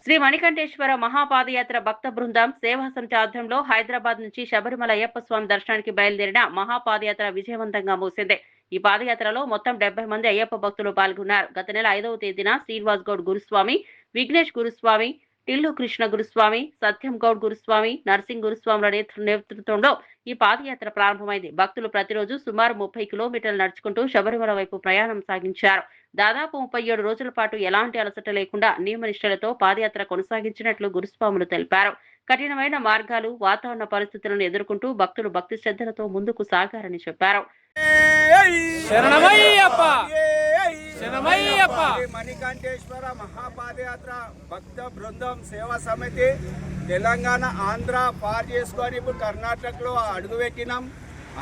శ్రీ మణికంఠేశ్వర మహాపాదయాత్ర భక్త బృందం సేవా సమితి ఆధ్వర్యంలో హైదరాబాద్ నుంచి శబరిమల అయ్యప్ప స్వామి దర్శనానికి బయలుదేరిన మహాపాదయాత్ర విజయవంతంగా ముగిసింది. ఈ పాదయాత్రలో మొత్తం 70 మంది అయ్యప్ప భక్తులు పాల్గొన్నారు. గత నెల 5వ తేదీన శ్రీనివాస్ గౌడ్ గురుస్వామి, విఘ్నేష్ గురుస్వామి, టిల్లు కృష్ణ గురుస్వామి, సత్యం గౌడ్ గురుస్వామి, నర్సింగ్ గురుస్వాముల నేతృత్వంలో ఈ పాదయాత్ర ప్రారంభమైంది. భక్తులు ప్రతిరోజు సుమారు 30 కిలోమీటర్లు నడుచుకుంటూ శబరిమల వైపు ప్రయాణం సాగించారు. దాదాపు 37 రోజుల పాటు ఎలాంటి అలసట లేకుండా నియమనిష్టలతో పాదయాత్ర కొనసాగించినట్లు గురుస్వాములు తెలిపారు. కఠినమైన మార్గాలు, వాతావరణ పరిస్థితులను ఎదుర్కొంటూ భక్తులు భక్తి శ్రద్ధలతో ముందుకు సాగారని చెప్పారు. మణికంఠేశ్వర మహాపాదయాత్ర భక్త బృందం సేవా సమితి తెలంగాణ ఆంధ్ర పార్ చేసుకొని ఇప్పుడు కర్ణాటకలో అడుగుపెట్టినాం.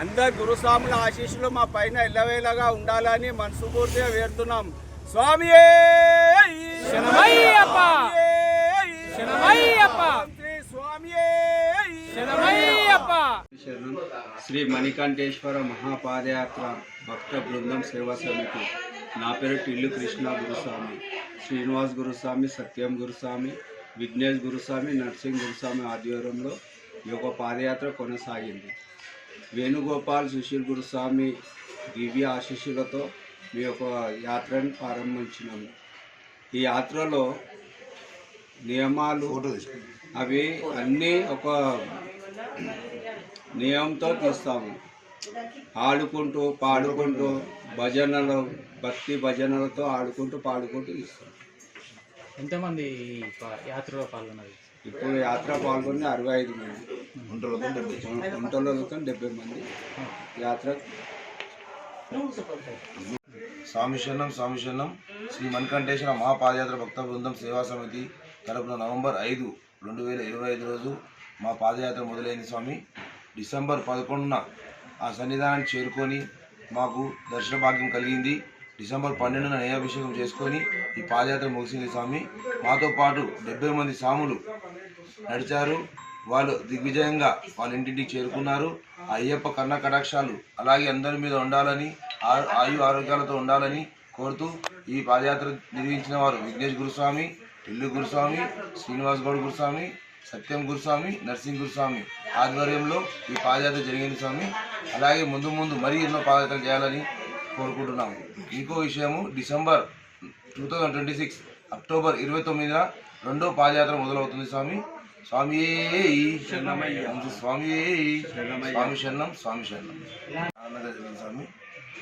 అందరు గురుస్వాముల ఆశీస్సులు మా పైన ఎల్లవేళగా ఉండాలని మనస్ఫూర్తిగా వేడుతున్నాం. స్వామి శ్రీ మణికంఠేశ్వర మహాపాదయాత్ర భక్త బృందం సేవా సమితి. నా పేరు టిల్లు కృష్ణ గురుస్వామి, శ్రీనివాస్ గురుస్వామి, సత్యం గురుస్వామి, విఘ్నేష్ గురుస్వామి, నర్సింగ్ గురుస్వామి ఆధ్వర్యంలో ఈ యొక్క పాదయాత్ర కొనసాగింది. వేణుగోపాల్ సుశీల్ గురుస్వామి దివ్య ఆశీస్సులతో మీ యొక్క యాత్రను ప్రారంభించినాము. ఈ యాత్రలో నియమాలు అవి అన్నీ ఒక నియమంతో తీస్తాము. ఆడుకుంటూ పాడుకుంటూ భజనలు, భక్తి భజనలతో ఆడుకుంటూ పాడుకుంటూ ఇస్తాం. ఎంతమంది యాత్రలో పాల్గొన్నారు? ఇప్పుడు యాత్ర పాల్గొని 65 మంది, గుంటలతో 70 మంది యాత్ర. స్వామి శరణం శ్రీ మణికంఠేశ్వర మహాపాదయాత్ర భక్త బృందం సేవా సమితి తరపున నవంబర్ 5, 2025 రోజు మా పాదయాత్ర మొదలైంది. స్వామి డిసెంబర్ 11న ఆ సన్నిధానానికి చేరుకొని మాకు దర్శన భాగ్యం కలిగింది. డిసెంబర్ 12న నయాభిషేకం చేసుకొని ఈ పాదయాత్ర ముగిసింది. స్వామి మాతో పాటు 70 మంది స్వాములు నడిచారు. వాళ్ళు దిగ్విజయంగా వాళ్ళ ఇంటింటికి చేరుకున్నారు. అయ్యప్ప కన్న కటాక్షాలు అలాగే అందరి మీద ఉండాలని, ఆయు ఆరోగ్యాలతో ఉండాలని కోరుతూ ఈ పాదయాత్ర నిర్వహించిన వారు విఘ్నేష్ గురుస్వామి, టిల్లు గురుస్వామి, శ్రీనివాస్ గౌడ్ గురుస్వామి, సత్యం గురుస్వామి, నర్సింగ్ గురుస్వామి ఆధ్వర్యంలో ఈ పాదయాత్ర జరిగింది. స్వామి అలాగే ముందు మరీ ఎన్నో పాదయాత్రలు చేయాలని కోరుకుంటున్నాము. ఇంకో విషయము, డిసెంబర్ 2026 అక్టోబర్ 29న రెండో పాదయాత్ర మొదలవుతుంది. స్వామి స్వామి శరణం. స్వామి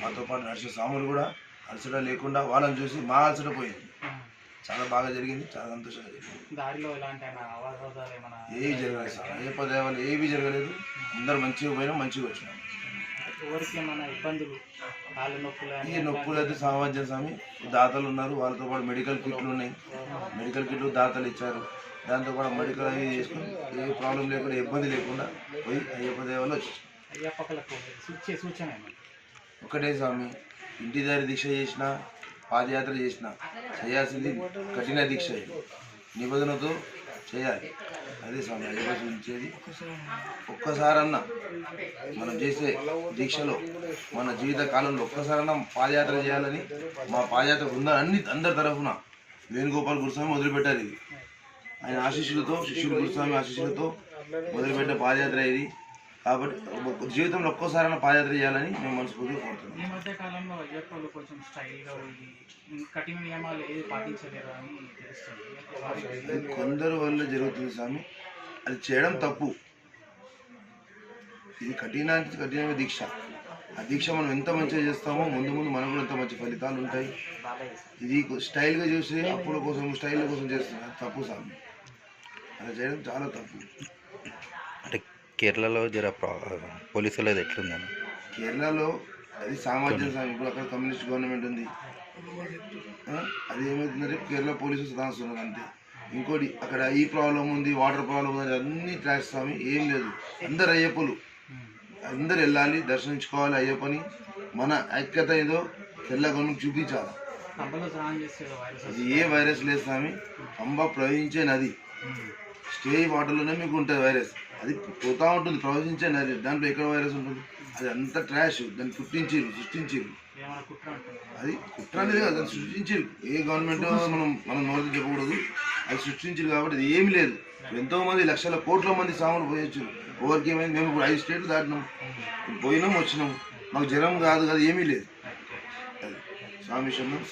మాతో పాటు నడిచే స్వాములు కూడా అలసట లేకుండా వాళ్ళని చూసి మా అలసట పోయింది. చాలా బాగా జరిగింది, చాలా సంతోషంగా జరిగింది. ఏవి జరగలేదు సార్, అయ్యప్ప దేవాలు ఏవి జరగలేదు. అందరు మంచిగా పోయినా మంచిగా వచ్చినాం. ఈ నొప్పులు అయితే సామర్థ్యం. స్వామి దాతలు ఉన్నారు, వాళ్ళతో పాటు మెడికల్ కిట్లు ఉన్నాయి. మెడికల్ కిట్లు దాతలు ఇచ్చారు. దాంతో కూడా మెడికల్ అవి చేసుకుని ఏ ప్రాబ్లం లేకుండా, ఇబ్బంది లేకుండా పోయి అయ్యప్ప దేవాలు వచ్చి ఒకటే స్వామి, ఇంటి దారి దీక్ష చేసిన, పాదయాత్ర చేసిన, చేయాల్సింది కఠిన దీక్ష, నిబంధనతో చేయాలి. అదే స్వామి అయ్యప్ప చూపించేది. ఒక్కసారన్నా మనం చేసే దీక్షలో మన జీవిత కాలంలో ఒక్కసారన్నా పాదయాత్ర చేయాలని మా పాదయాత్ర బృందాన్ని అందరి తరఫున వేణుగోపాల్ గురుస్వామి మొదలుపెట్టారు. ఇది ఆయన ఆశీస్సులతో, శిష్యులు గురుస్వామి ఆశీస్సులతో మొదలుపెట్టిన పాదయాత్ర ఇది. కాబట్టి జీవితంలో ఒక్కోసారైనా పాదయాత్ర చేయాలని మేము మనస్ఫూర్తిగా కోరుతున్నాం. ఈ మధ్య కాలంలో అయ్యప్పలు కొంచెం స్టైల్గా కఠిన నియమాలు ఏది పాటించలేరు అని తెలుస్తుంది. అది కొందరు వల్ల జరుగుతుంది స్వామి, అది చేయడం తప్పు. ఇది కఠినమైన దీక్ష. ఆ దీక్ష మనం ఎంత మంచిగా చేస్తామో ముందు మనకు కూడా ఎంత మంచి ఫలితాలు ఉంటాయి. ఇది స్టైల్గా చూసి అప్పుల కోసం, స్టైల్ కోసం చేస్తుంది, అది తప్పు స్వామి. అలా చేయడం చాలా తప్పు. అంటే కేరళలో జర పోలీసులు అది ఎట్లుందని? కేరళలో అది సామర్థ్యం స్వామి. ఇప్పుడు అక్కడ కమ్యూనిస్ట్ గవర్నమెంట్ ఉంది. అది ఏమవుతుందంటే కేరళ పోలీసులు సదాస్తున్నారు అంతే. ఇంకోటి అక్కడ ఈ ప్రాబ్లం ఉంది, వాటర్ ప్రాబ్లం ఉంది, అన్ని ట్రాక్స్ స్వామి. ఏం లేదు, అందరు అయ్యప్పలు అందరు వెళ్ళాలి, దర్శించుకోవాలి అయ్యప్పని. మన ఐక్యత ఏదో తెల్ల గవర్నమెంట్ చూపించాలి. అది ఏ వైరస్ లేదు స్వామి. పంబ ప్రవహించే నది, స్టే వాటర్లోనే మీకు ఉంటుంది వైరస్. అది పోతూ ఉంటుంది, ప్రవహించే నది. దాంట్లో ఎక్కడ వైరస్ ఉంటుంది? అది అంత ట్రాష్. దాన్ని సృష్టించారు. అది కుట్ర అనేది కదా, దాన్ని సృష్టించారు. ఏ గవర్నమెంట్ మనం నోరు చెప్పకూడదు. అది సృష్టించారు కాబట్టి అది ఏమీ లేదు. ఎంతో మంది లక్షల కోట్ల మంది సాములు పోయొచ్చు. ఎవరికి ఏమైంది? మేము ఇప్పుడు 5 స్టేట్లు దాటినాం, పోయినాం వచ్చినాం, మాకు జ్వరం కాదు కదా, ఏమీ లేదు. అది సామిషన్నం.